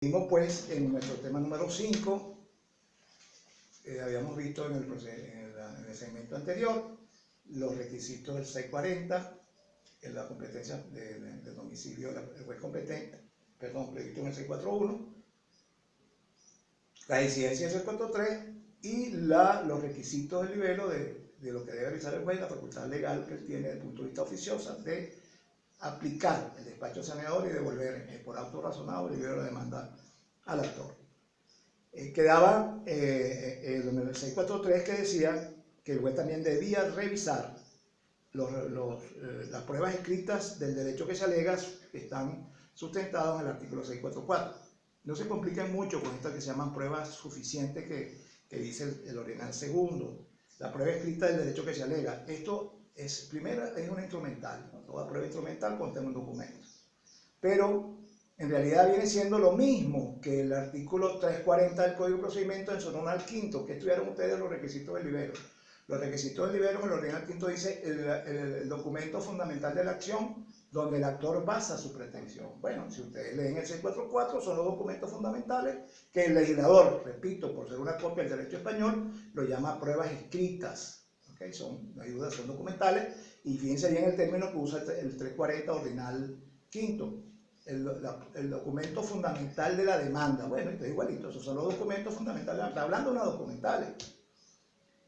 Seguimos pues en nuestro tema número 5. Habíamos visto en el segmento anterior los requisitos del 640, en la competencia de domicilio del juez competente, previsto en el 641, la incidencia del 643 y los requisitos del libelo de lo que debe realizar el juez, la facultad legal que él tiene desde el punto de vista oficioso de aplicar el despacho saneador y devolver por auto razonado el libelo de demanda al actor. Quedaba el 643 que decía que el juez también debía revisar las pruebas escritas del derecho que se alega que están sustentados en el artículo 644. No se compliquen mucho con estas que se llaman pruebas suficientes que dice el ordenal segundo. La prueba escrita del derecho que se alega. Esto es, primero, es una instrumental. Toda prueba instrumental contiene un documento. Pero en realidad viene siendo lo mismo que el artículo 340 del Código de Procedimiento en su normal quinto, que estudiaron ustedes los requisitos del libelo. Los requisitos del libelo, en el ordenal quinto dice el documento fundamental de la acción donde el actor basa su pretensión. Bueno, si ustedes leen el 644, son los documentos fundamentales que el legislador, repito, por ser una copia del derecho español, lo llama pruebas escritas. ¿Okay? Son ayudas, son documentales, y fíjense bien el término que usa el 340 ordinal quinto. El documento fundamental de la demanda. Bueno, esto es igualito, esos son los documentos fundamentales. Está hablando de unos documentales.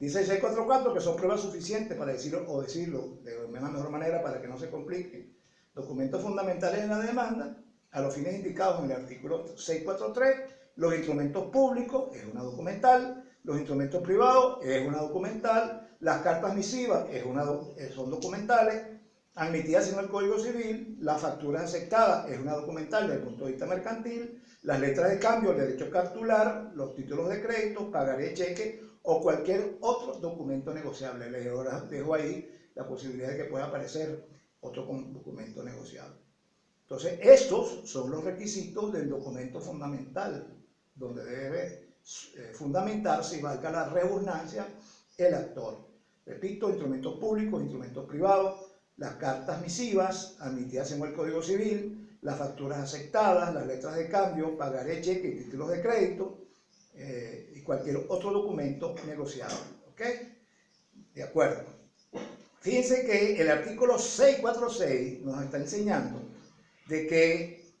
Dice el 644 que son pruebas suficientes para decirlo o decirlo de una mejor manera para que no se complique. Documentos fundamentales de la demanda, a los fines indicados en el artículo 643, los instrumentos públicos es una documental, los instrumentos privados es una documental, las cartas misivas son documentales, admitidas en el Código Civil, las facturas aceptadas es una documental desde el punto de vista mercantil, las letras de cambio, el derecho cartular, los títulos de crédito, pagaré, cheque o cualquier otro documento negociable. Les dejo ahí la posibilidad de que pueda aparecer otro documento negociable. Entonces, estos son los requisitos del documento fundamental, donde debe fundamentarse, y valga la redundancia, el actor. Repito, instrumentos públicos, instrumentos privados, las cartas misivas admitidas en el Código Civil, las facturas aceptadas, las letras de cambio, pagaré, cheque y títulos de crédito, y cualquier otro documento negociado. ¿Ok? De acuerdo. Fíjense que el artículo 646 nos está enseñando de que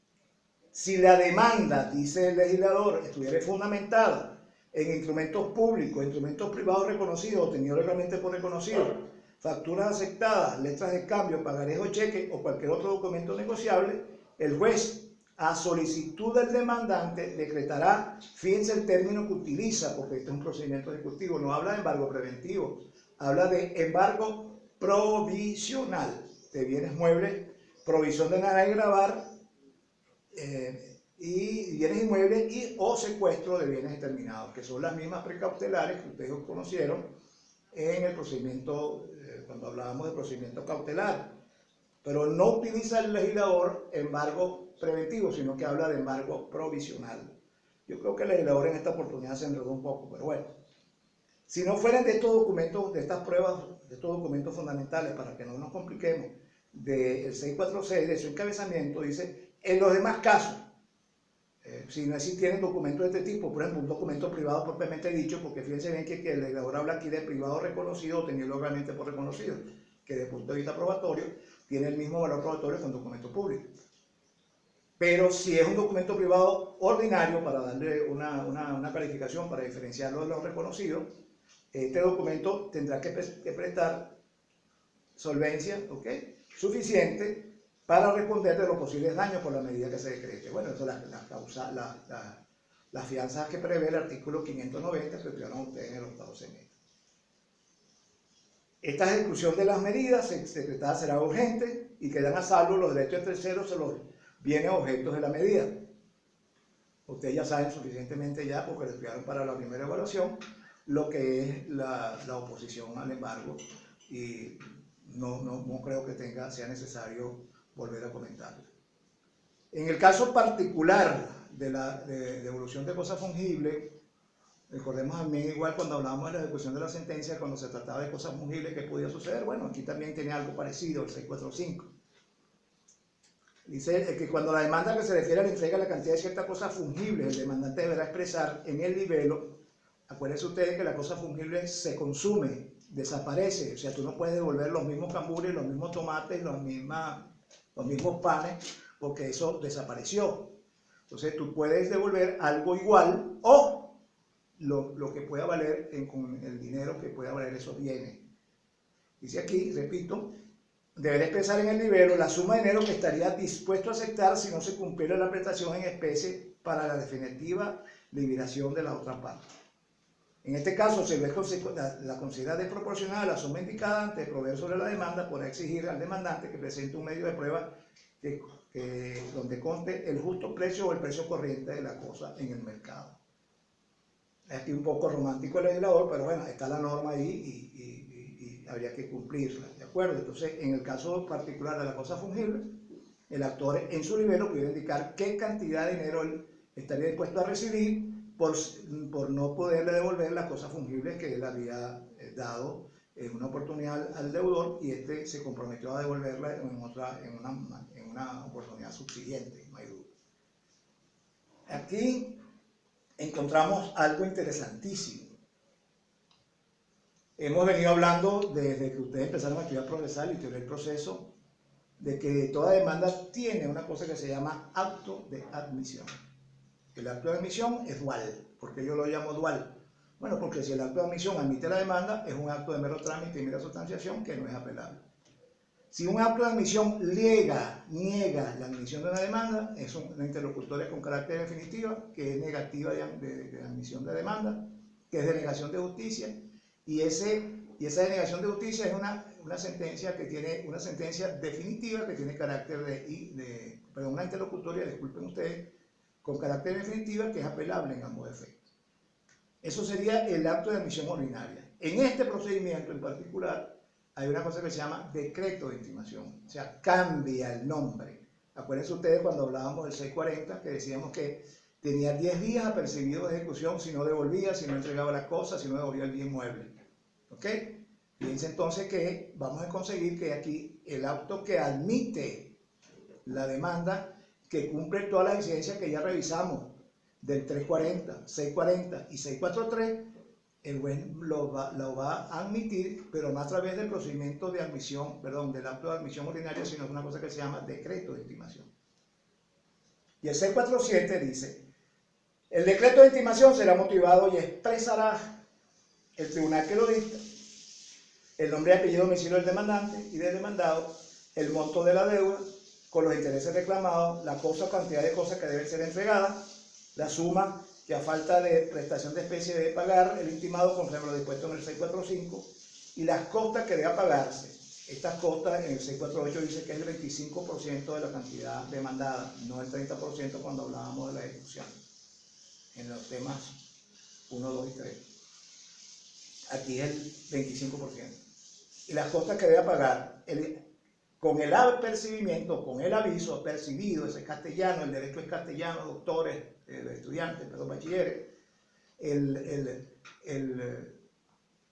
si la demanda, dice el legislador, estuviera fundamentada en instrumentos públicos, instrumentos privados reconocidos o tenidos legalmente por reconocidos, facturas aceptadas, letras de cambio, pagarés o cheques o cualquier otro documento negociable, el juez, a solicitud del demandante, decretará, fíjense el término que utiliza, porque este es un procedimiento ejecutivo, no habla de embargo preventivo, habla de embargo provisional de bienes muebles, provisión de nada y gravar, y bienes inmuebles y o secuestro de bienes determinados, que son las mismas precautelares que ustedes conocieron en el procedimiento, cuando hablábamos de procedimiento cautelar. Pero no utiliza el legislador embargo preventivo, sino que habla de embargo provisional. Yo creo que el legislador en esta oportunidad se enredó un poco, pero bueno. Si no fueran de estos documentos, de estas pruebas, de estos documentos fundamentales, para que no nos compliquemos, del 646, de su encabezamiento, dice, en los demás casos, si no existieran documentos de este tipo, por ejemplo, un documento privado propiamente dicho, porque fíjense bien que el legislador habla aquí de privado reconocido o tenido legalmente por reconocido, que desde el punto de vista probatorio tiene el mismo valor probatorio que un documento público. Pero si es un documento privado ordinario, para darle una calificación, para diferenciarlo de los reconocidos, este documento tendrá que prestar solvencia, ¿ok?, suficiente para responder de los posibles daños por la medida que se decrete. Bueno, eso es las fianzas que prevé el artículo 590 que estudiaron ustedes en el octavo semestre. Esta ejecución de las medidas decretadas será urgente y quedan a salvo los derechos de terceros sobre los bienes objetos de la medida. Ustedes ya saben suficientemente ya, porque lo estudiaron para la primera evaluación, lo que es la oposición al embargo, y no creo que sea necesario volver a comentarlo. En el caso particular de la devolución de cosas fungibles, recordemos también igual cuando hablábamos de la ejecución de la sentencia, cuando se trataba de cosas fungibles que podía suceder, bueno, aquí también tiene algo parecido, el 645. Dice que cuando la demanda que se refiere a la entrega de la cantidad de cierta cosa fungible, el demandante deberá expresar en el libelo. Acuérdense ustedes que la cosa fungible se consume, desaparece, o sea, tú no puedes devolver los mismos cambures, los mismos tomates, los mismos panes, porque eso desapareció. Entonces tú puedes devolver algo igual o lo que pueda valer con el dinero que pueda valer esos bienes. Dice aquí, repito, deberá expresar en el libelo la suma de dinero que estaría dispuesto a aceptar si no se cumpliera la prestación en especie para la definitiva liberación de la otra parte. En este caso, si la considera desproporcionada la suma indicada ante proveer sobre la demanda, podrá exigir al demandante que presente un medio de prueba donde conste el justo precio o el precio corriente de la cosa en el mercado. Es aquí un poco romántico el legislador, pero bueno, está la norma ahí y habría que cumplirla, ¿de acuerdo? Entonces, en el caso particular de la cosa fungible, el actor en su libelo puede indicar qué cantidad de dinero él estaría dispuesto a recibir por no poderle devolver las cosas fungibles que él había dado en una oportunidad al deudor y este se comprometió a devolverla en una oportunidad subsiguiente, no hay duda. Aquí encontramos algo interesantísimo. Hemos venido hablando desde que ustedes empezaron a estudiar procesal y teoría del proceso, de que toda demanda tiene una cosa que se llama acto de admisión. El acto de admisión es dual. ¿Por qué yo lo llamo dual? Bueno, porque si el acto de admisión admite la demanda, es un acto de mero trámite y mera sustanciación que no es apelable. Si un acto de admisión niega la admisión de una demanda, es una interlocutoria con carácter definitiva, que es negativa de admisión de demanda, que es denegación de justicia, y esa denegación de justicia es una sentencia que tiene una sentencia definitiva que tiene carácter una interlocutoria, disculpen ustedes, con carácter definitiva que es apelable en ambos efectos. Eso sería el acto de admisión ordinaria. En este procedimiento en particular hay una cosa que se llama decreto de intimación, o sea, cambia el nombre. Acuérdense ustedes cuando hablábamos del 640 que decíamos que tenía 10 días apercibidos de ejecución si no devolvía, si no entregaba las cosas, si no devolvía el bien mueble. ¿Ok? Fíjense entonces que vamos a conseguir que aquí el acto que admite la demanda que cumple todas las exigencias que ya revisamos del 340, 640 y 643, el juez lo va a admitir, pero no a través del procedimiento de admisión, del acto de admisión ordinaria, sino una cosa que se llama decreto de intimación. Y el 647 dice, el decreto de intimación será motivado y expresará el tribunal que lo dicta, el nombre y apellido domicilio del demandante y del demandado, el monto de la deuda, con los intereses reclamados, la cosa o cantidad de cosas que deben ser entregadas, la suma que a falta de prestación de especie debe pagar el intimado conforme lo dispuesto en el 645 y las costas que debe pagarse. Estas costas en el 648 dice que es el 25% de la cantidad demandada, no el 30% cuando hablábamos de la ejecución, en los temas 1, 2 y 3. Aquí es el 25%. Y las costas que debe pagar con el apercibimiento, con el aviso percibido, ese es castellano, el derecho es castellano, doctores, estudiantes, bachilleres, el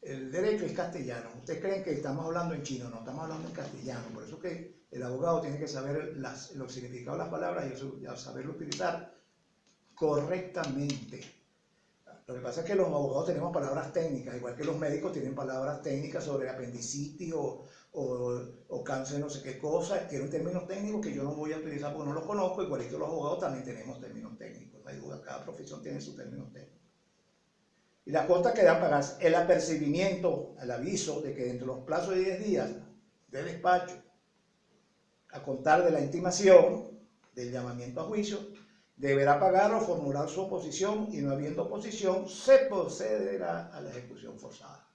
derecho es castellano. Ustedes creen que estamos hablando en chino, no estamos hablando en castellano, por eso que el abogado tiene que saber los significados de las palabras y saberlo utilizar correctamente. Lo que pasa es que los abogados tenemos palabras técnicas, igual que los médicos tienen palabras técnicas sobre apendicitis o cáncer no sé qué cosa, tienen términos técnicos que yo no voy a utilizar porque no los conozco, igualito los abogados también tenemos términos técnicos, no hay duda, cada profesión tiene sus términos técnicos. Y las costas que deben pagarse, el apercibimiento, el aviso de que dentro de los plazos de 10 días de despacho, a contar de la intimación, del llamamiento a juicio, deberá pagar o formular su oposición y no habiendo oposición, se procederá a la ejecución forzada.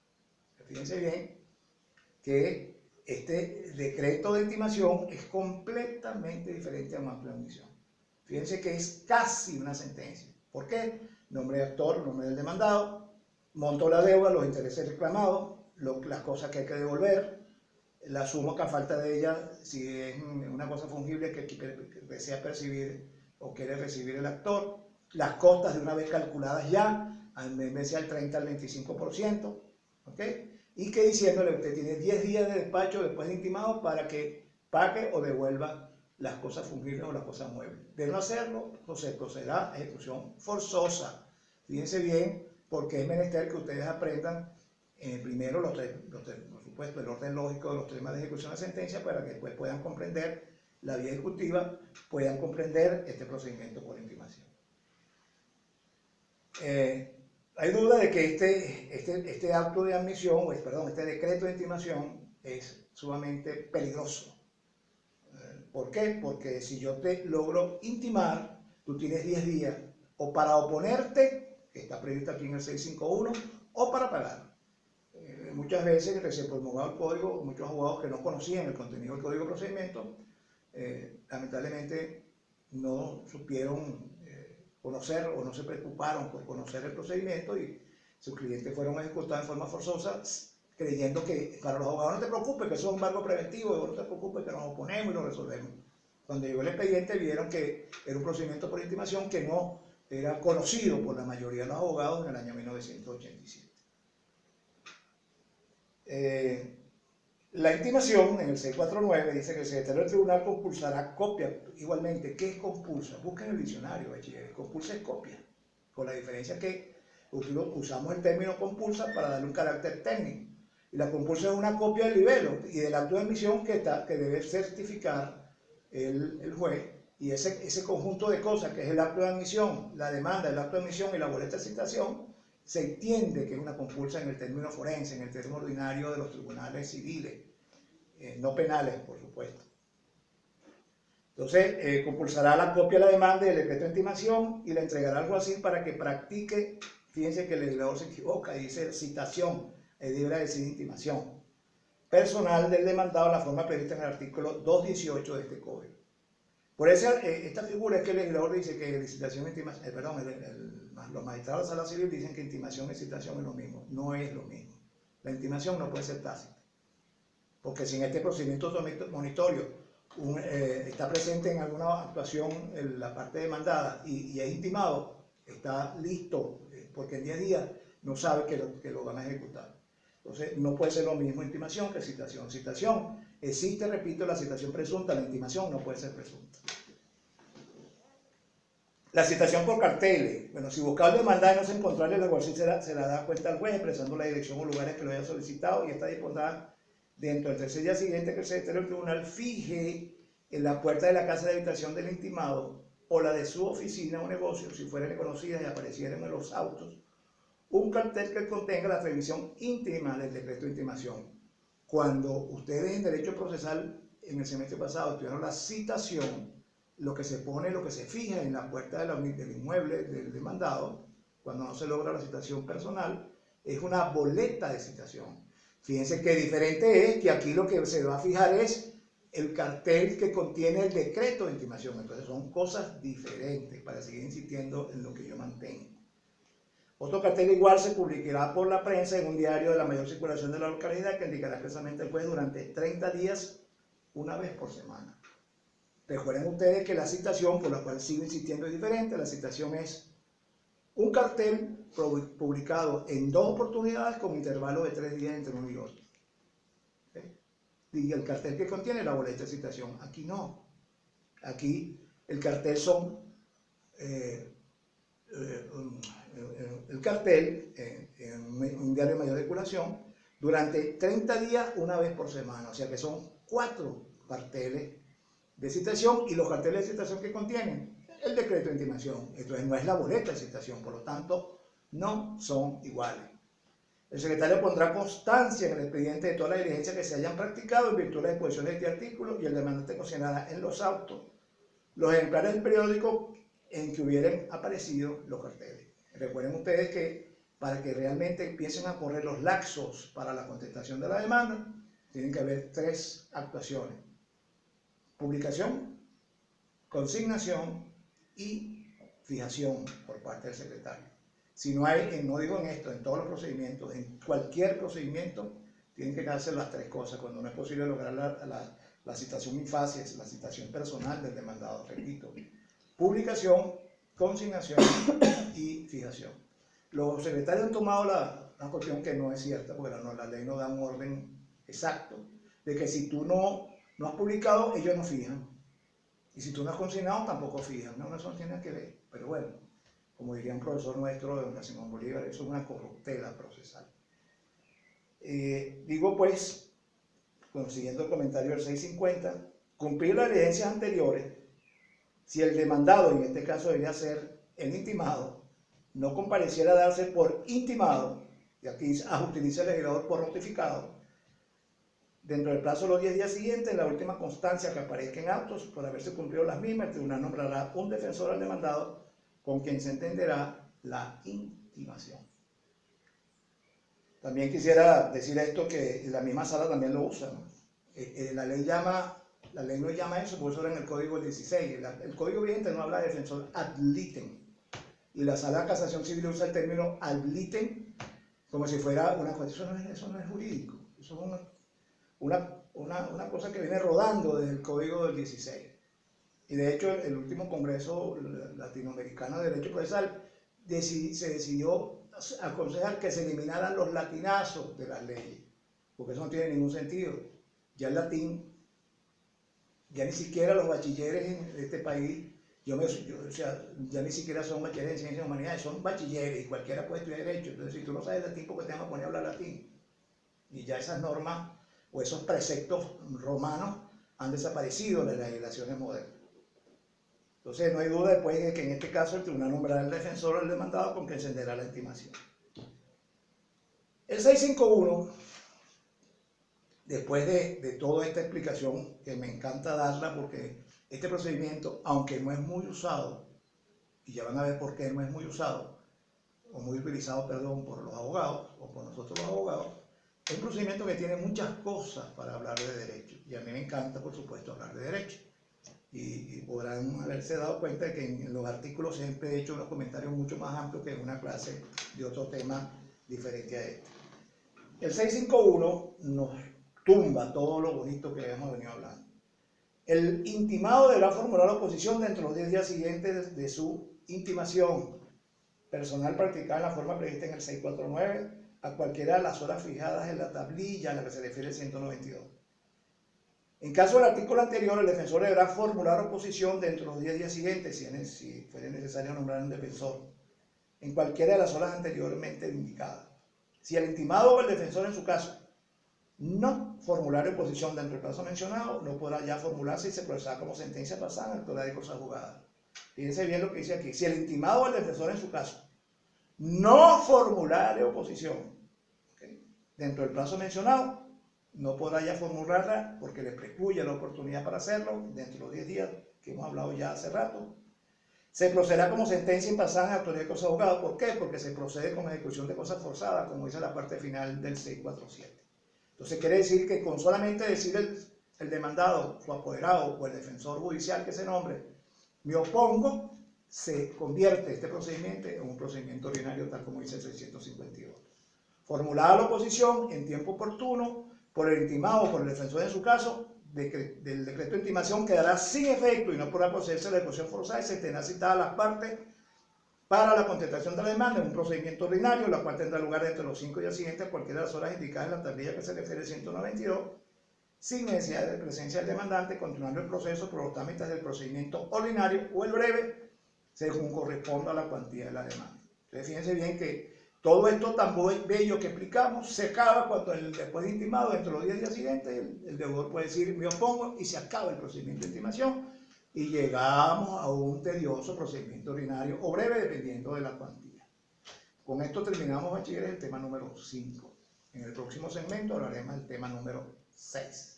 Fíjense bien que este decreto de intimación es completamente diferente a un acto de admisión. Fíjense que es casi una sentencia. ¿Por qué? Nombre de actor, nombre del demandado, monto de la deuda, los intereses reclamados, las cosas que hay que devolver, la suma que a falta de ella, si es una cosa fungible que desea percibir o quiere recibir el actor, las costas de una vez calculadas ya, en vez de al 30 al 25%, ¿ok? Y que diciéndole, usted tiene 10 días de despacho después de intimado para que pague o devuelva las cosas fungibles o las cosas muebles. De no hacerlo, se procederá a ejecución forzosa. Fíjense bien, porque es menester que ustedes aprendan primero por supuesto, el orden lógico de los temas de ejecución de sentencia para que después puedan comprender la vía ejecutiva, puedan comprender este procedimiento por intimación. Hay duda de que este acto de admisión, este decreto de intimación es sumamente peligroso. ¿Por qué? Porque si yo te logro intimar, tú tienes 10 días o para oponerte, que está previsto aquí en el 651, o para pagar. Muchas veces que se promulgaba el código, muchos abogados que no conocían el contenido del código de procedimiento, lamentablemente no supieron conocer o no se preocuparon por conocer el procedimiento y sus clientes fueron ejecutados en forma forzosa creyendo que para los abogados no te preocupes, que eso es un embargo preventivo, no te preocupes que nos oponemos y lo resolvemos. Cuando llegó el expediente vieron que era un procedimiento por intimación que no era conocido por la mayoría de los abogados en el año 1987. La intimación en el 649 dice que el secretario del tribunal compulsará copia. Igualmente, ¿qué es compulsa? Busquen el diccionario, bachiller. Compulsa es copia, con la diferencia que usamos el término compulsa para darle un carácter técnico. Y la compulsa es una copia del libelo y del acto de admisión que debe certificar el juez. Y ese conjunto de cosas, que es el acto de admisión, la demanda, el acto de admisión y la boleta de citación, se entiende que es una compulsa en el término forense, en el término ordinario de los tribunales civiles, no penales, por supuesto. Entonces, compulsará la copia de la demanda y el decreto de intimación y la entregará al alguacil para que practique. Fíjense que el legislador se equivoca, dice citación, deberá decir intimación. Personal del demandado, la forma prevista en el artículo 218 de este código. Por eso, esta figura es que el legislador dice que licitación e intimación, los magistrados de sala civil dicen que intimación y citación es lo mismo. No es lo mismo. La intimación no puede ser tácita. Porque si en este procedimiento monitorio está presente en alguna actuación en la parte demandada y es intimado, está listo, porque en 10 días no sabe que lo van a ejecutar. Entonces, no puede ser lo mismo intimación que citación. Citación existe, repito, la citación presunta, la intimación no puede ser presunta. La citación por carteles. Bueno, si buscar el demandado y no se encontrarle, el alguacil se la da cuenta al juez, expresando la dirección o lugares que lo haya solicitado y esta dispondrá dentro del tercer día siguiente que el secretario del tribunal fije en la puerta de la casa de habitación del intimado o la de su oficina o negocio, si fueran reconocidas y aparecieran en los autos, un cartel que contenga la revisión íntima del decreto de intimación. Cuando ustedes en derecho procesal en el semestre pasado estudiaron la citación, lo que se fija en la puerta del inmueble del demandado, cuando no se logra la citación personal, es una boleta de citación. Fíjense que diferente es que aquí lo que se va a fijar es el cartel que contiene el decreto de intimación. Entonces son cosas diferentes, para seguir insistiendo en lo que yo mantengo. Otro cartel igual se publicará por la prensa en un diario de la mayor circulación de la localidad que indicará expresamente al juez durante 30 días, una vez por semana. Recuerden ustedes que la citación, por la cual sigo insistiendo, es diferente. La citación es un cartel publicado en 2 oportunidades con intervalo de 3 días entre uno y otro. ¿Okay? Y el cartel que contiene la boleta de citación. Aquí no. Aquí el cartel son... el cartel en un diario de mayor circulación durante 30 días una vez por semana, o sea que son 4 carteles de citación y los carteles de citación que contienen el decreto de intimación. Entonces no es la boleta de citación, por lo tanto no son iguales. El secretario pondrá constancia en el expediente de todas las diligencias que se hayan practicado en virtud de las disposiciones de este artículo y el demandante consignará en los autos los ejemplares del periódico en que hubieran aparecido los carteles. Recuerden ustedes que para que realmente empiecen a correr los lapsos para la contestación de la demanda, tienen que haber 3 actuaciones: publicación, consignación y fijación por parte del secretario. Si no hay, no digo en esto, en todos los procedimientos, en cualquier procedimiento, tienen que darse las 3 cosas. Cuando no es posible lograr la citación in facies, la citación personal del demandado, repito, publicación, consignación y fijación. Los secretarios han tomado una cuestión que no es cierta, porque la ley no da un orden exacto, de que si tú no has publicado, ellos no fijan. Y si tú no has consignado, tampoco fijas. No, eso no tiene que ver. Pero bueno, como diría un profesor nuestro de la Simón Bolívar, eso es una corruptela procesal. Digo pues, consiguiendo el comentario del 650, cumplir las diligencias anteriores, si el demandado, en este caso debería ser el intimado, no compareciera a darse por intimado, y aquí utiliza el legislador por notificado, dentro del plazo de los 10 días siguientes, la última constancia que aparezca en autos, por haberse cumplido las mismas, el tribunal nombrará un defensor al demandado con quien se entenderá la intimación. También quisiera decir esto, que la misma sala también lo usa, ¿no? La ley no llama eso, por eso era en el Código 16. El Código vigente no habla de defensor ad litem. Y la Sala de Casación Civil usa el término ad litem como si fuera una cosa. Eso no es jurídico. Eso es una cosa que viene rodando desde el Código del 16. Y de hecho, el último Congreso Latinoamericano de Derecho Procesal se decidió aconsejar que se eliminaran los latinazos de las leyes, porque eso no tiene ningún sentido. Ya el latín, ya ni siquiera los bachilleres en este país, o sea, ya ni siquiera son bachilleres en ciencias y humanidades, son bachilleres y cualquiera puede estudiar derecho. Entonces, si tú no sabes latín, ¿por qué te van a poner a hablar latín? Y ya esas normas o esos preceptos romanos han desaparecido de las legislaciones modernas. Entonces, no hay duda después de que en este caso el tribunal nombrará al defensor o al demandado con que encenderá la intimación. El 651, después de toda esta explicación, que me encanta darla porque este procedimiento, aunque no es muy usado, y ya van a ver por qué no es muy usado, o muy utilizado, perdón, por los abogados, o por nosotros los abogados, es un procedimiento que tiene muchas cosas para hablar de derecho, y a mí me encanta, por supuesto, hablar de derecho. Y podrán haberse dado cuenta de que en los artículos siempre he hecho unos comentarios mucho más amplios que en una clase de otro tema diferente a este. El 651 nos tumba todo lo bonito que habíamos venido hablando. El intimado deberá formular oposición dentro de los 10 días siguientes de su intimación personal practicada en la forma prevista en el 649 a cualquiera de las horas fijadas en la tablilla a la que se refiere el 192. En caso del artículo anterior, el defensor deberá formular oposición dentro de los 10 días siguientes, si fuera necesario nombrar un defensor, en cualquiera de las horas anteriormente indicadas. Si el intimado o el defensor en su caso no formular oposición dentro del plazo mencionado, no podrá ya formularse y se procesará como sentencia pasada en actualidad de cosas jugadas. Fíjense bien lo que dice aquí. Si el intimado o el defensor en su caso no formular oposición, ¿okay?, dentro del plazo mencionado, no podrá ya formularla porque le precluye la oportunidad para hacerlo dentro de los 10 días que hemos hablado ya hace rato. Se procederá como sentencia impasada en actualidad de cosas juzgadas. ¿Por qué? Porque se procede con ejecución de cosas forzadas, como dice la parte final del 647. Entonces quiere decir que con solamente decir el demandado, su apoderado o el defensor judicial que se nombre, me opongo, se convierte este procedimiento en un procedimiento ordinario, tal como dice el 652. Formulada la oposición en tiempo oportuno por el intimado o por el defensor en su caso, del decreto de intimación quedará sin efecto y no podrá procederse a la ejecución forzada y se tendrá citadas las partes para la contestación de la demanda en un procedimiento ordinario, la cual tendrá lugar dentro de los 5 días siguientes a cualquiera de las horas indicadas en la tablilla que se refiere al 192, sin necesidad de presencia del demandante, continuando el proceso por los trámites del procedimiento ordinario o el breve, según corresponda a la cuantía de la demanda. Entonces, fíjense bien que todo esto tan bello que explicamos se acaba cuando después de intimado, dentro de los 10 días siguientes, el deudor puede decir me opongo y se acaba el procedimiento de intimación y llegamos a un tedioso procedimiento ordinario o breve dependiendo de la cuantía. Con esto terminamos, bachilleres, el tema número 5. En el próximo segmento hablaremos del tema número 6.